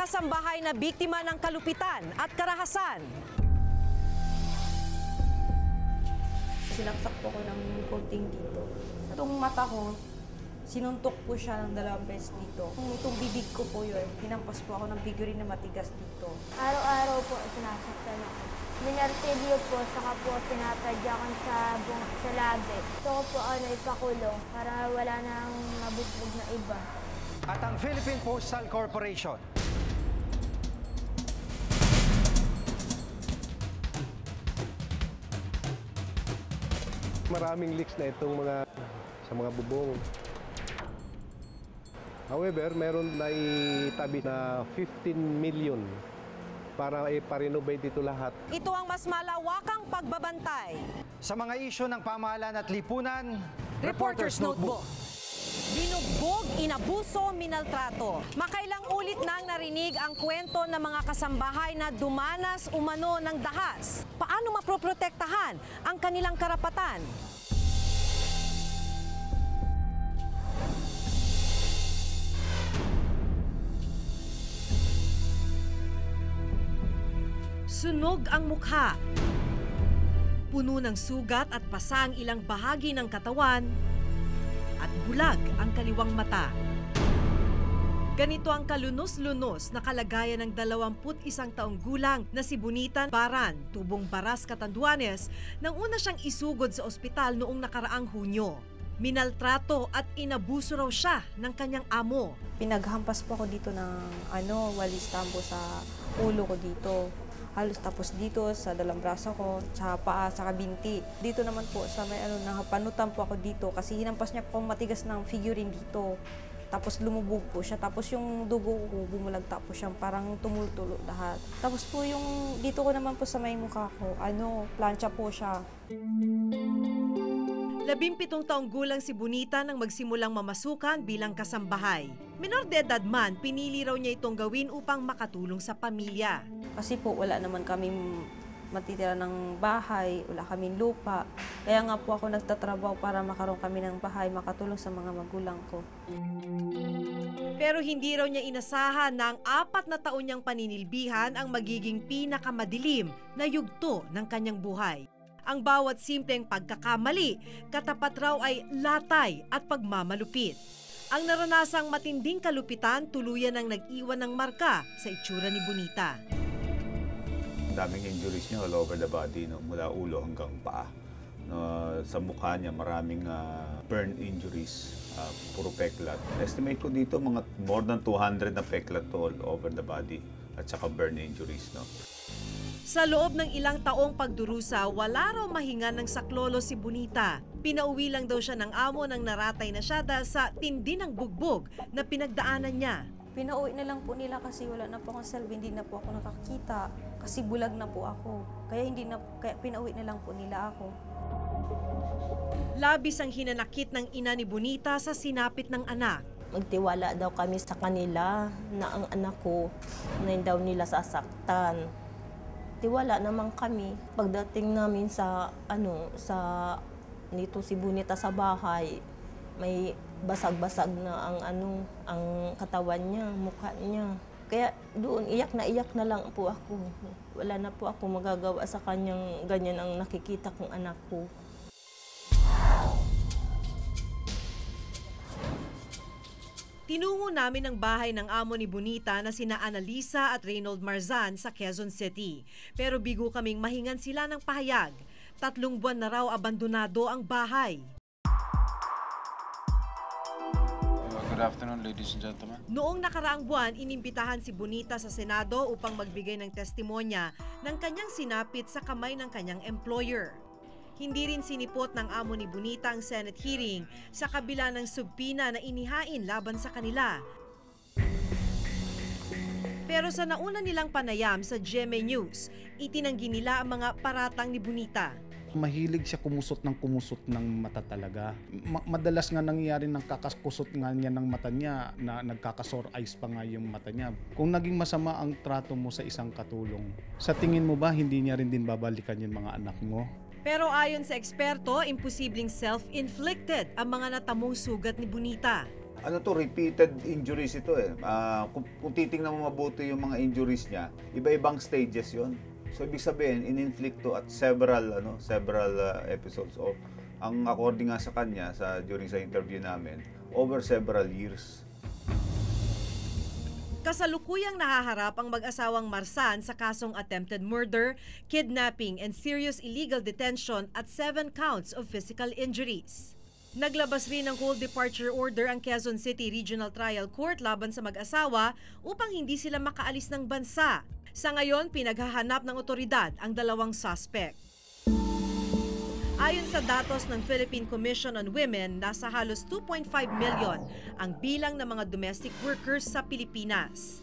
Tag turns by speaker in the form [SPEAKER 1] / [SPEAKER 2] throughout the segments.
[SPEAKER 1] kasambahay na biktima ng kalupitan at karahasan.
[SPEAKER 2] Sinaksak po ko ng konting dito. Itong mata ko, sinuntok po siya ng 2 beses dito. Itong bibig ko po yun, hinampas po ako ng figurine na matigas dito.
[SPEAKER 3] Araw-araw po sinasaktan ako. Minartilyo po, saka po pinatadyakan sa labi. Gusto ko po ipakulong para wala nang mabugbog na iba.
[SPEAKER 4] At ang Philippine Postal Corporation.
[SPEAKER 5] Maraming leaks na itong sa mga bubong. However, meron na itabi na 15 million para i-renovate ito lahat.
[SPEAKER 1] Ito ang mas malawakang pagbabantay.
[SPEAKER 4] Sa mga isyu ng pamahalaan at lipunan, Reporter's Notebook.
[SPEAKER 1] Binugbog, inabuso, minaltrato. Makailang ulit nang narinig ang kwento ng mga kasambahay na dumanas umano ng dahas. Paano maproprotektahan ang kanilang karapatan? Sunog ang mukha. Puno ng sugat at pasa ang ilang bahagi ng katawan at bulag ang kaliwang mata. Ganito ang kalunos-lunos na kalagayan ng 21 taong gulang na si Bonita Baran, Tubong Baras, Catanduanes, nang una siyang isugod sa ospital noong nakaraang Hunyo. Minaltrato at inabuso raw siya ng kanyang amo.
[SPEAKER 2] Pinaghampas po ako dito ng walis tambo sa ulo ko dito. Halos tapos dito sa dalang braso ko, sa paa, sa binti. Dito naman po sa may napanutan po ako dito kasi hinampas niya po matigas ng figurine dito. Tapos lumubog po siya. Tapos yung dugo ko bumulagta po siya, parang tumultulo lahat. Tapos po yung dito ko naman po sa may mukha ko, plancha po siya.
[SPEAKER 1] 17 taong gulang si Bonita nang magsimulang mamasukan bilang kasambahay. Menor de edad man, pinili raw niya itong gawin upang makatulong sa pamilya.
[SPEAKER 2] Kasi po wala naman kami matitira ng bahay, wala kaming lupa. Kaya nga po ako nagtatrabaho para makaroon kami ng bahay, makatulong sa mga magulang ko.
[SPEAKER 1] Pero hindi raw niya inasahan na ang 4 na taon niyang paninilbihan ang magiging pinakamadilim na yugto ng kanyang buhay. Ang bawat simpleng pagkakamali, katapat raw ay latay at pagmamalupit. Ang naranasang matinding kalupitan tuluyan ang nag-iwan ng marka sa itsura ni Bonita.
[SPEAKER 6] Daming injuries niya all over the body, mula ulo hanggang paa. Sa mukha niya maraming burn injuries, puro peklat. Estimate ko dito mga more than 200 na peklat all over the body at saka burn injuries.
[SPEAKER 1] Sa loob ng ilang taong pagdurusa, wala raw mahinga ng saklolo si Bonita. Pinauwi lang daw siya ng amo nang naratay na siya dahil sa tindi ng bugbog na pinagdaanan niya.
[SPEAKER 2] Pinauwi na lang po nila kasi wala na po akong salve, hindi na po ako nakakita. Kasi bulag na po ako. Kaya pinauwi na lang po nila ako.
[SPEAKER 1] Labis ang hinanakit ng ina ni Bonita sa sinapit ng anak.
[SPEAKER 7] Magtiwala daw kami sa kanila na ang anak ko na daw nila sasaktan. Tiwala naman kami. Pagdating namin sa nito si Bonita sa bahay, may basag-basag na ang katawan niya, mukha niya. Kaya doon iyak na lang po ako. Wala na po ako magagawa sa kanyang ganyan ang nakikita kong anak ko.
[SPEAKER 1] Tinungo namin ang bahay ng amo ni Bonita na sina Annalisa at Reynold Marzan sa Quezon City. Pero bigo kaming mahingan sila ng pahayag. 3 buwan na raw abandonado ang bahay.
[SPEAKER 8] Good afternoon, ladies and gentlemen.
[SPEAKER 1] Noong nakaraang buwan, inimbitahan si Bonita sa Senado upang magbigay ng testimonya ng kanyang sinapit sa kamay ng kanyang employer. Hindi rin sinipot ng amo ni Bonita ang Senate hearing sa kabila ng subpina na inihain laban sa kanila. Pero sa nauna nilang panayam sa GMA News, itinanggi nila ang mga paratang ni Bonita.
[SPEAKER 9] Mahilig siya kumusot ng mata talaga. Madalas nga nangyayari ng kakakusot nga niya ng mata niya na nagkakasore eyes pa nga yung mata niya. Kung naging masama ang trato mo sa isang katulong, sa tingin mo ba hindi niya rin din babalikan yung mga anak mo?
[SPEAKER 1] Pero ayon sa eksperto, imposibleng self-inflicted ang mga natamong sugat ni Bonita.
[SPEAKER 6] Ano to, repeated injuries ito eh. Kung titingnan mo mabuti yung mga injuries niya, iba-ibang stages yon. So ibig sabihin, in-inflict to at several episodes. O ang according nga sa kanya during sa interview namin, over several years.
[SPEAKER 1] Kasalukuyang nahaharap ang mag-asawang Marsan sa kasong attempted murder, kidnapping and serious illegal detention at 7 counts of physical injuries. Naglabas rin ng hold departure order ang Quezon City Regional Trial Court laban sa mag-asawa upang hindi sila makaalis ng bansa. Sa ngayon, pinaghahanap ng otoridad ang 2 suspect. Ayon sa datos ng Philippine Commission on Women, nasa halos 2.5 million ang bilang ng mga domestic workers sa Pilipinas.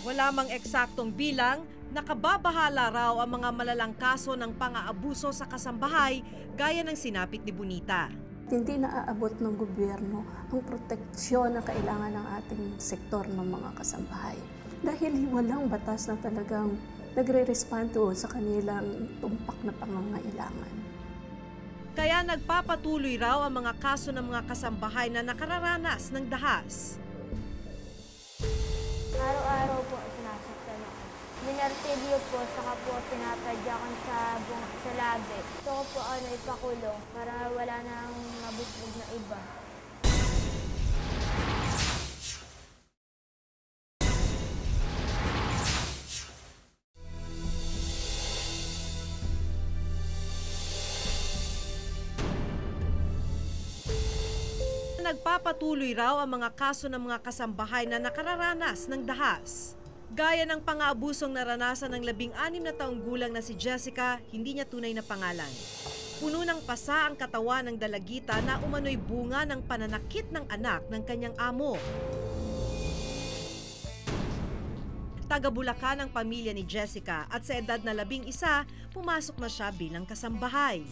[SPEAKER 1] Wala mang eksaktong bilang, nakababahala raw ang mga malalang kaso ng pang-aabuso sa kasambahay gaya ng sinapit ni Bonita.
[SPEAKER 10] Hindi naaabot ng gobyerno ang proteksyon na kailangan ng ating sektor ng mga kasambahay. Dahil walang batas na talagang nagre-respond sa kanilang tumpak na pangangailangan.
[SPEAKER 1] Kaya nagpapatuloy raw ang mga kaso ng mga kasambahay na nakararanas ng dahas.
[SPEAKER 3] Araw-araw po sinasaktan ako. Minartilyo po, saka po tinatadyakan sa labi. Gusto ko po ipakulong para wala nang mabugbog na iba.
[SPEAKER 1] Nagpapatuloy raw ang mga kaso ng mga kasambahay na nakararanas ng dahas. Gaya ng pang-aabusong naranasan ng 16 na taong gulang na si Jessica, hindi niya tunay na pangalan. Puno ng pasa ang katawan ng dalagita na umano'y bunga ng pananakit ng anak ng kanyang amo. Taga Bulacan ang pamilya ni Jessica at sa edad na 11, pumasok na siya bilang kasambahay.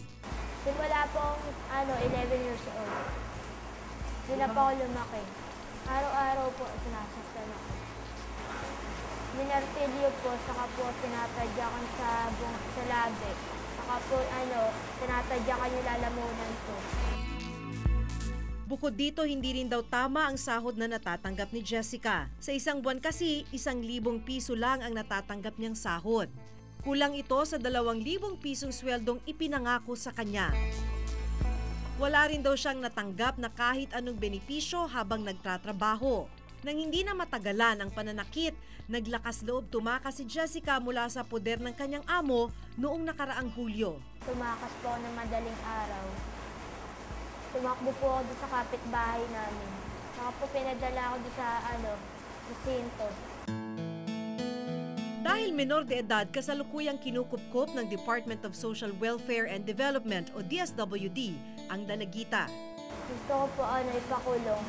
[SPEAKER 3] Simula po 11 years old. Hindi na pa ako lumaki. Araw-araw po sinasaktan ako. Minartilyo po, saka po tinatadyakan sa labi. Saka po tinatadyakan yung lalamunan ko.
[SPEAKER 1] Bukod dito, hindi rin daw tama ang sahod na natatanggap ni Jessica. Sa isang buwan kasi, 1,000 piso lang ang natatanggap niyang sahod. Kulang ito sa 2,000 pisong sweldong ipinangako sa kanya. Wala rin daw siyang natanggap na kahit anong benepisyo habang nagtatrabaho. Nang hindi na matagalan ang pananakit, naglakas loob tumakas si Jessica mula sa poder ng kanyang amo noong nakaraang Hulyo.
[SPEAKER 3] Tumakas po ako ng madaling araw. Tumakbo po ako sa kapitbahay namin. Saka po pinadala ako sa presinto.
[SPEAKER 1] Dahil menor de edad, kasalukuyang kinukupkop ng Department of Social Welfare and Development o DSWD ang dalagita.
[SPEAKER 3] Gusto ko po ipakulong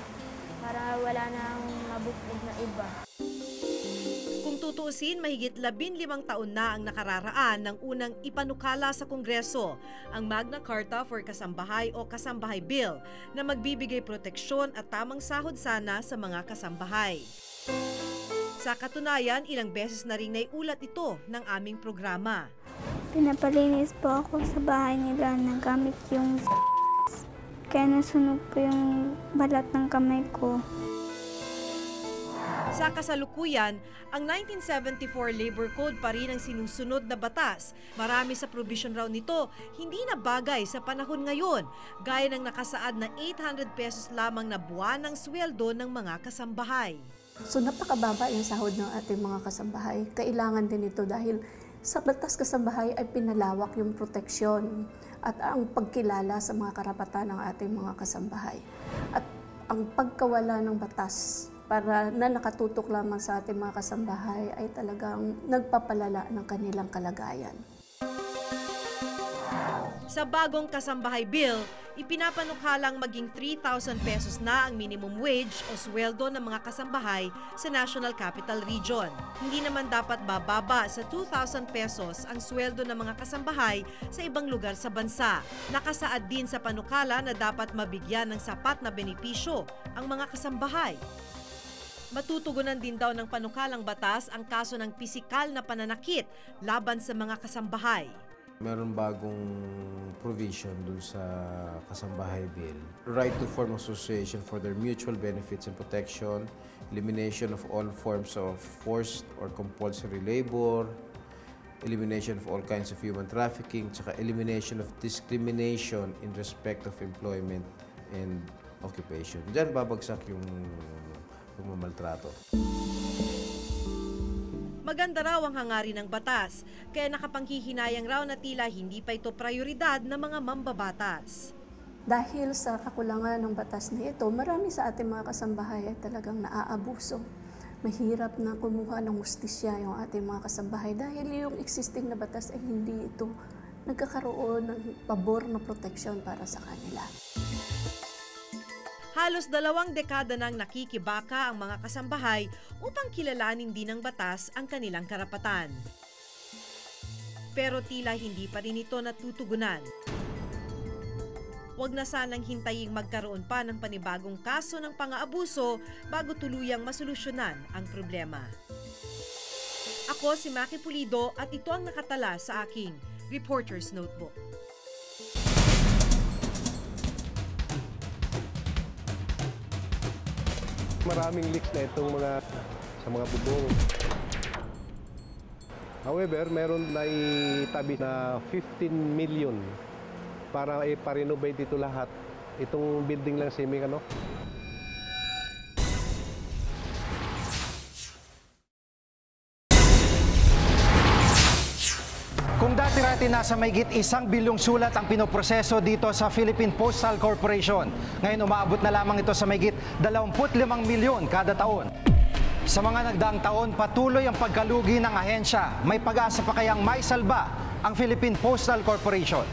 [SPEAKER 3] para wala nang mabugbog na iba.
[SPEAKER 1] Kung tutuusin, mahigit 15 taon na ang nakararaan ng unang ipanukala sa Kongreso ang Magna Carta for Kasambahay o Kasambahay Bill na magbibigay proteksyon at tamang sahod sana sa mga kasambahay. Sa katunayan, ilang beses na rin naiulat ito ng aming programa.
[SPEAKER 11] Pinapalinis po ako sa bahay nila na gamit yung kaya nasunog po yung balat ng kamay ko.
[SPEAKER 1] Sa kasalukuyan, ang 1974 Labor Code pa rin ang sinusunod na batas. Marami sa provision raw nito hindi na bagay sa panahon ngayon, gaya ng nakasaad na 800 pesos lamang na buwanang sweldo ng mga kasambahay.
[SPEAKER 10] So napakababa yung sahod ng ating mga kasambahay. Kailangan din ito dahil sa batas kasambahay ay pinalawak yung proteksyon at ang pagkilala sa mga karapatan ng ating mga kasambahay. At ang pagkawala ng batas para na nakatutok lamang sa ating mga kasambahay ay talagang nagpapalala ng kanilang kalagayan.
[SPEAKER 1] Sa bagong kasambahay bill, ipinapanukhalang maging 3,000 pesos na ang minimum wage o sweldo ng mga kasambahay sa National Capital Region. Hindi naman dapat bababa sa 2,000 pesos ang sweldo ng mga kasambahay sa ibang lugar sa bansa. Nakasaad din sa panukala na dapat mabigyan ng sapat na benepisyo ang mga kasambahay. Matutugunan din daw ng panukalang batas ang kaso ng pisikal na pananakit laban sa mga kasambahay.
[SPEAKER 12] Meron bagong provision dun sa Kasambahay Bill. Right to form association for their mutual benefits and protection, elimination of all forms of forced or compulsory labor, elimination of all kinds of human trafficking, tsaka elimination of discrimination in respect of employment and occupation. Diyan babagsak yung pagmamaltrato.
[SPEAKER 1] Maganda raw ang hangarin ng batas, kaya nakapanghihinayang raw na tila hindi pa ito prioridad ng mga mambabatas.
[SPEAKER 10] Dahil sa kakulangan ng batas na ito, marami sa ating mga kasambahay ay talagang naaabuso. Mahirap na kumuha ng hustisya yung ating mga kasambahay dahil yung existing na batas ay hindi ito nagkakaroon ng pabor na proteksyon para sa kanila.
[SPEAKER 1] Halos 2 dekada nang nakikibaka ang mga kasambahay upang kilalanin din ng batas ang kanilang karapatan. Pero tila hindi pa rin ito natutugunan. Huwag na sanang hintaying magkaroon pa ng panibagong kaso ng pang-aabuso bago tuluyang masolusyonan ang problema. Ako si Maki Pulido at ito ang nakatala sa aking Reporter's Notebook.
[SPEAKER 5] Maraming leaks na itong sa mga bubong. However, meron na itabi na 15 million para i-renovate ito lahat. Itong building lang CIMIC, ano?
[SPEAKER 4] Kung dati-rati nasa mahigit 1 bilyong sulat ang pinoproseso dito sa Philippine Postal Corporation, ngayon umaabot na lamang ito sa mahigit 25 milyon kada taon. Sa mga nagdaang taon, patuloy ang pagkalugi ng ahensya. May pag-asa pa kayang maisalba ang Philippine Postal Corporation?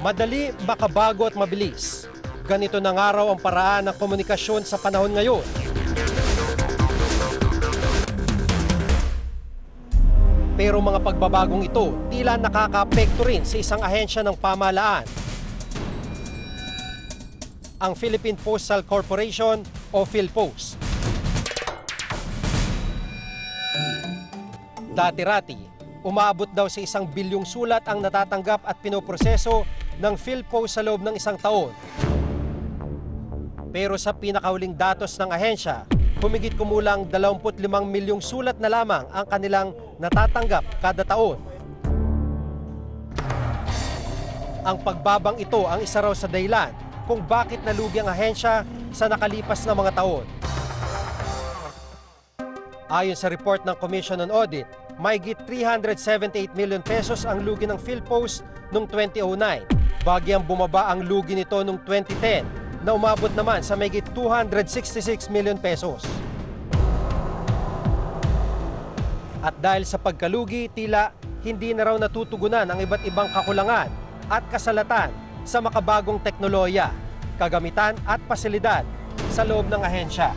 [SPEAKER 13] Madali, makabago at mabilis. Ganito na nga raw ang paraan ng komunikasyon sa panahon ngayon. Pero mga pagbabagong ito, tila nakaka-apekto rin sa isang ahensya ng pamahalaan. Ang Philippine Postal Corporation o PhilPost. Dati-rati, umaabot daw sa 1 bilyong sulat ang natatanggap at pinoproseso ng PhilPost sa loob ng 1 taon. Pero sa pinakahuling datos ng ahensya, humigit kumulang 25 milyong sulat na lamang ang kanilang natatanggap kada taon. Ang pagbabang ito ang isa raw sa dahilan kung bakit nalugi ang ahensya sa nakalipas na mga taon. Ayon sa report ng Commission on Audit, mahigit 378 million pesos ang lugi ng PhilPost noong 2009, bagyang bumaba ang lugi nito noong 2010 na umabot naman sa mahigit 266 million pesos. At dahil sa pagkalugi, tila hindi na raw natutugunan ang iba't ibang kakulangan at kasalatan sa makabagong teknolohiya, kagamitan at pasilidad sa loob ng ahensya.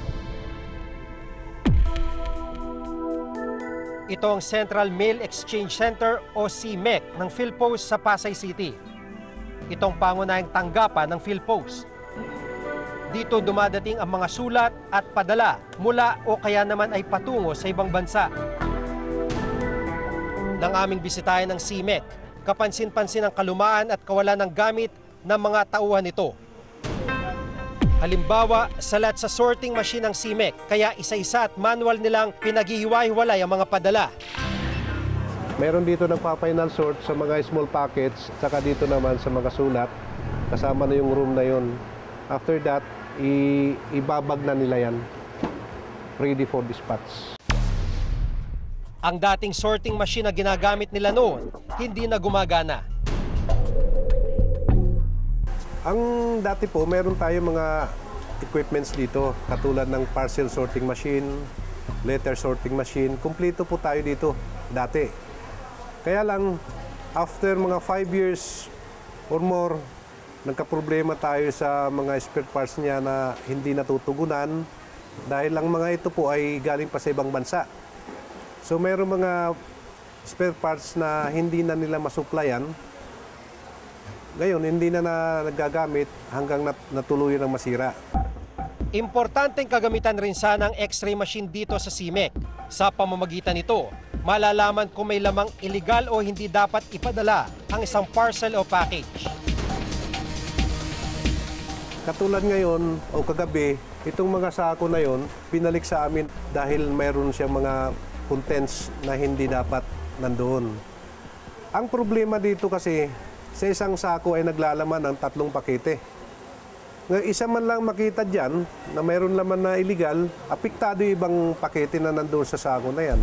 [SPEAKER 13] Ito ang Central Mail Exchange Center o CMEC ng PhilPost sa Pasay City. Itong pangunahing tanggapan ng PhilPost. Dito dumadating ang mga sulat at padala mula o kaya naman ay patungo sa ibang bansa. Nang aming bisitahin ng CMEC, kapansin-pansin ang kalumaan at kawalan ng gamit ng mga tauhan nito. Halimbawa, salat sa sorting machine ng CMEC, kaya isa-isa at manual nilang pinaghihiwa-hiwalay ang mga padala.
[SPEAKER 5] Meron dito nagpa-final sort sa mga small packets, saka dito naman sa mga sulat, kasama na yung room na yon. After that, ibabag na nila yan, ready for dispatch.
[SPEAKER 13] Ang dating sorting machine na ginagamit nila noon, hindi na gumagana.
[SPEAKER 5] Ang dati po, meron tayo mga equipments dito, katulad ng parcel sorting machine, letter sorting machine. Kumpleto po tayo dito dati. Kaya lang, after mga 5 years or more, nagkaproblema tayo sa mga spare parts niya na hindi natutugunan dahil lang mga ito po ay galing pa sa ibang bansa. So meron mga spare parts na hindi na nila masupplyan. Ngayon, hindi na nagagamit hanggang natuluyan ng masira.
[SPEAKER 13] Importanteng kagamitan rin sana ang X-ray machine dito sa CIMEC. Sa pamamagitan nito, malalaman kung may lamang illegal o hindi dapat ipadala ang isang parcel o package.
[SPEAKER 5] Katulad ngayon o kagabi, itong mga sako na yon pinalik sa amin dahil mayroon siyang mga contents na hindi dapat nandoon. Ang problema dito kasi, sa isang sako ay naglalaman ng 3 pakete. Ngayon, isa man lang makita dyan na mayroon laman na illegal, apektado yung ibang pakete na nandoon sa sako na yan.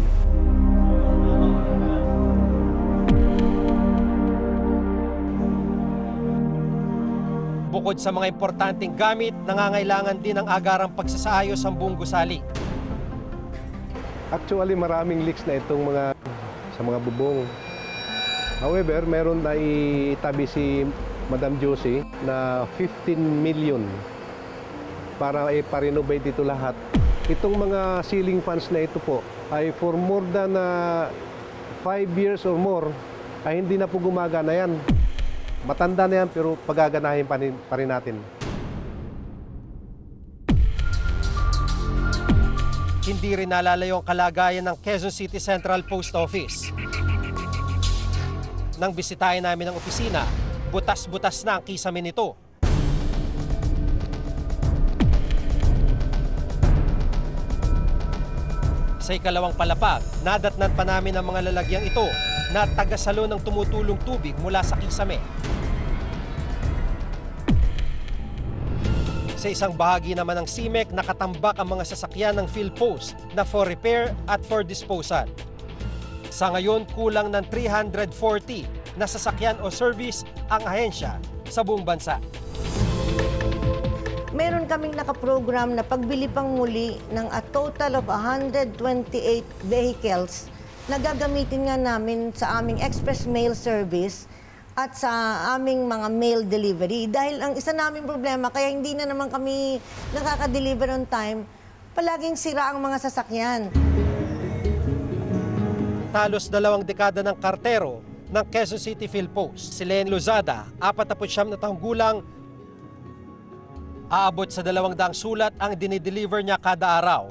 [SPEAKER 13] Bukod sa mga importanteng gamit, nangangailangan din ng agarang pagsasaayos ang buong gusali.
[SPEAKER 5] Actually, maraming leaks na itong sa mga bubong. However, meron na itabi si Madam Josie na 15 million para i-renovate ito lahat. Itong mga ceiling fans na ito po ay for more than 5 years or more ay hindi na po gumagana yan. Matanda na yan pero pagaganahin pa rin natin.
[SPEAKER 13] Hindi rin nalalayo ang kalagayan ng Quezon City Central Post Office. Nang bisitahin namin ang opisina, butas-butas na ang kisame nito. Sa ikalawang palapag, nadatnan pa namin ang mga lalagyang ito na tagasalo ng tumutulong tubig mula sa kisame. Sa isang bahagi naman ng CIMEC, nakatambak ang mga sasakyan ng PhilPost na for repair at for disposal. Sa ngayon, kulang ng 340 na sasakyan o service ang ahensya sa buong bansa.
[SPEAKER 14] Meron kaming nakaprogram na pagbili pang muli ng a total of 128 vehicles na gagamitin nga namin sa aming express mail service at sa aming mga mail delivery. Dahil ang isa naming problema, kaya hindi na naman kami nakaka-deliver on time, palaging sira ang mga sasakyan.
[SPEAKER 13] Talos 2 dekada ng kartero ng Quezon City PhilPost. Si Len Lozada, 49 na taong gulang, aabot sa 200 sulat ang dinideliver niya kada araw.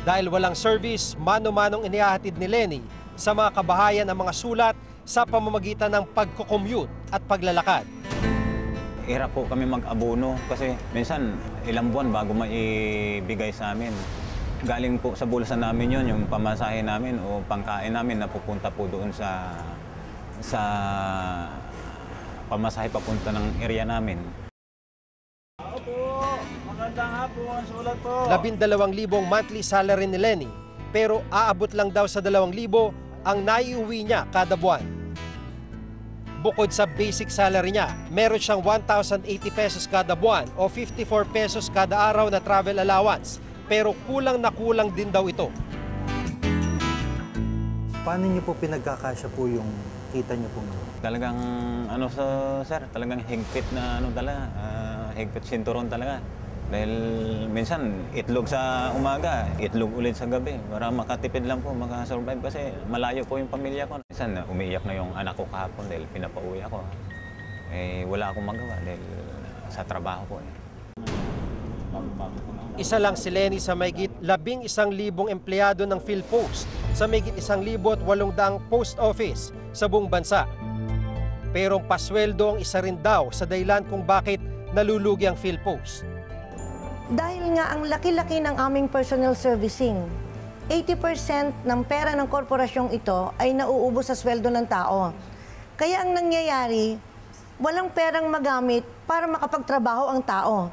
[SPEAKER 13] Dahil walang service, mano-manong inihahatid ni Lenny sa mga kabahayan ang mga sulat sa pamamagitan ng pagko-commute at paglalakad.
[SPEAKER 15] Hirap po kami mag-abono kasi minsan ilang buwan bago maibigay sa amin. Galing po sa bulsa namin yon, yung pamasahe namin o pangkain namin na pupunta po doon sa pamasahe papunta ng area namin.
[SPEAKER 16] Opo, magandang hapon, sulat po.
[SPEAKER 13] 12,000 monthly salary ni Lenny, pero aabot lang daw sa 2,000 ang naiuwi niya kada buwan. Bukod sa basic salary niya, meron siyang 1,080 pesos kada buwan o 54 pesos kada araw na travel allowance. Pero kulang na kulang din daw ito.
[SPEAKER 17] Paano niyo po pinagkakasya po yung kita niyo po?
[SPEAKER 15] Talagang sir, talagang higpit na higpit sinturon talaga. Dahil minsan itlog sa umaga, itlog ulit sa gabi para makatipid lang po, makasurvive kasi malayo po yung pamilya ko. Minsan umiiyak na yung anak ko kahapon dahil pinapauwi ako. Wala akong magawa dahil sa trabaho ko.
[SPEAKER 13] Isa lang si Lenny sa mahigit 11,000 empleyado ng PhilPost sa mahigit 1,800 post office sa buong bansa. Pero pasweldo ang isa rin daw sa dahilan kung bakit nalulugi ang PhilPost.
[SPEAKER 14] Dahil nga ang laki-laki ng aming personnel servicing, 80% ng pera ng korporasyong ito ay nauubos sa sweldo ng tao. Kaya ang nangyayari, walang perang magamit para makapagtrabaho ang tao.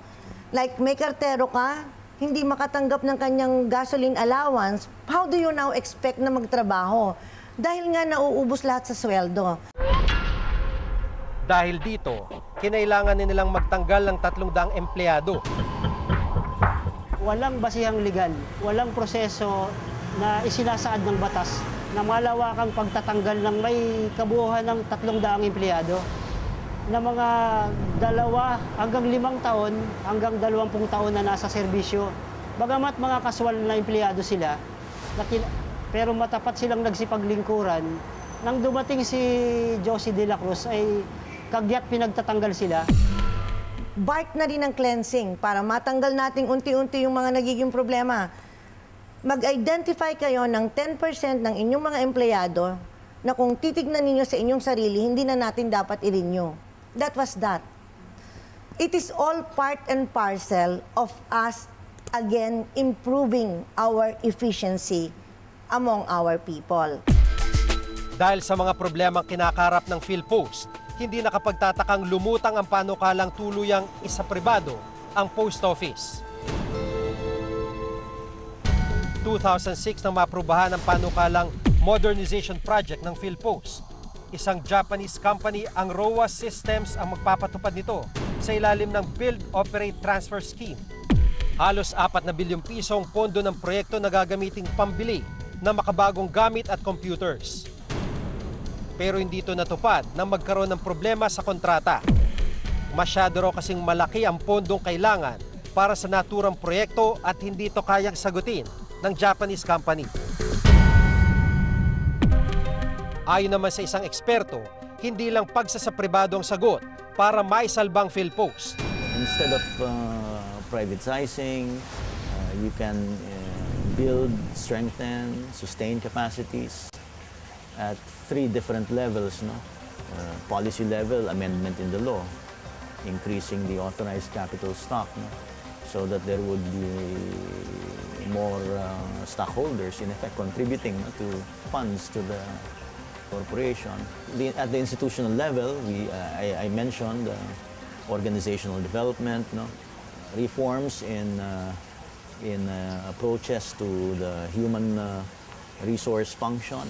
[SPEAKER 14] Like may kartero ka, hindi makatanggap ng kanyang gasoline allowance, how do you now expect na magtrabaho? Dahil nga nauubos lahat sa sweldo.
[SPEAKER 13] Dahil dito, kinailangan nilang magtanggal ng 300 empleyado.
[SPEAKER 18] Walang basihang legal, walang proseso na isinasaad ng batas na malawakang pagtatanggal ng may kabuuan ng 300 empleyado na mga 2 hanggang 5 taon hanggang 20 taon na nasa serbisyo. Bagamat mga kaswal na empleyado sila, pero matapat silang nagsipaglingkuran. Nang dumating si Josie de la Cruz ay kagyat pinagtatanggal sila.
[SPEAKER 14] Embark na rin ng cleansing para matanggal natin unti-unti yung mga nagiging problema. Mag-identify kayo ng 10% ng inyong mga empleyado na kung titignan ninyo sa inyong sarili, hindi na natin dapat i-renew. That was that. It is all part and parcel of us, again, improving our efficiency among our people.
[SPEAKER 13] Dahil sa mga problemang kinakarap ng PhilPost, hindi nakapagtatakang lumutang ang panukalang tuluyang isa-pribado ang post office. 2006 nang maaprubahan ang panukalang modernization project ng PhilPost. Isang Japanese company, ang ROA Systems, ang magpapatupad nito sa ilalim ng Build, Operate, Transfer Scheme. Halos 4 na bilyong piso ang pondo ng proyekto na gagamiting pambili ng makabagong gamit at computers. Pero hindi ito natupad nang magkaroon ng problema sa kontrata. Masyado raw kasing malaki ang pondong kailangan para sa naturang proyekto at hindi ito kayang sagutin ng Japanese company. Ayon naman sa isang eksperto, hindi lang pagsasapribado ang sagot para maisalbang PhilPost.
[SPEAKER 19] Instead of privatizing, you can build, strengthen, sustain capacities at 3 different levels, no? Policy level, amendment in the law, increasing the authorized capital stock, no? So that there would be more stockholders, in effect, contributing, no, to funds to the corporation. At the institutional level, I mentioned organizational development, no? Reforms in approaches to the human resource function.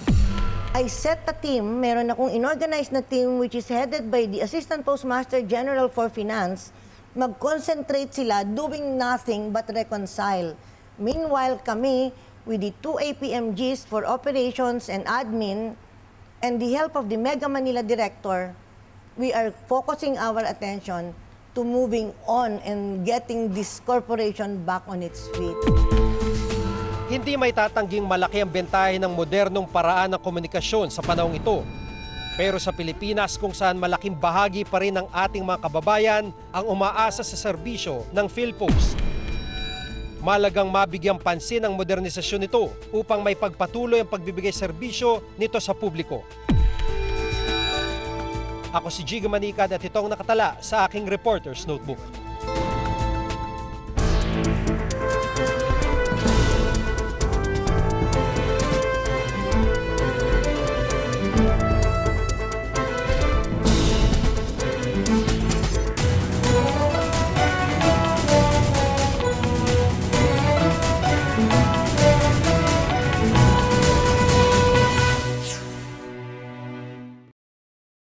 [SPEAKER 14] I set a team, meron akong inorganize na team which is headed by the Assistant Postmaster General for Finance. Mag-concentrate sila doing nothing but reconcile. Meanwhile, kami, with the 2 APMGs for operations and admin, and the help of the Mega Manila Director, we are focusing our attention to moving on and getting this corporation back on its feet.
[SPEAKER 13] Hindi may tatangging malaki ang bentahe ng modernong paraan ng komunikasyon sa panahong ito. Pero sa Pilipinas, kung saan malaking bahagi pa rin ng ating mga kababayan ang umaasa sa serbisyo ng PhilPost, malagang mabigyang pansin ang modernisasyon nito upang may pagpatuloy ang pagbibigay serbisyo nito sa publiko. Ako si Jigo Manicad at itong nakatala sa aking Reporter's Notebook.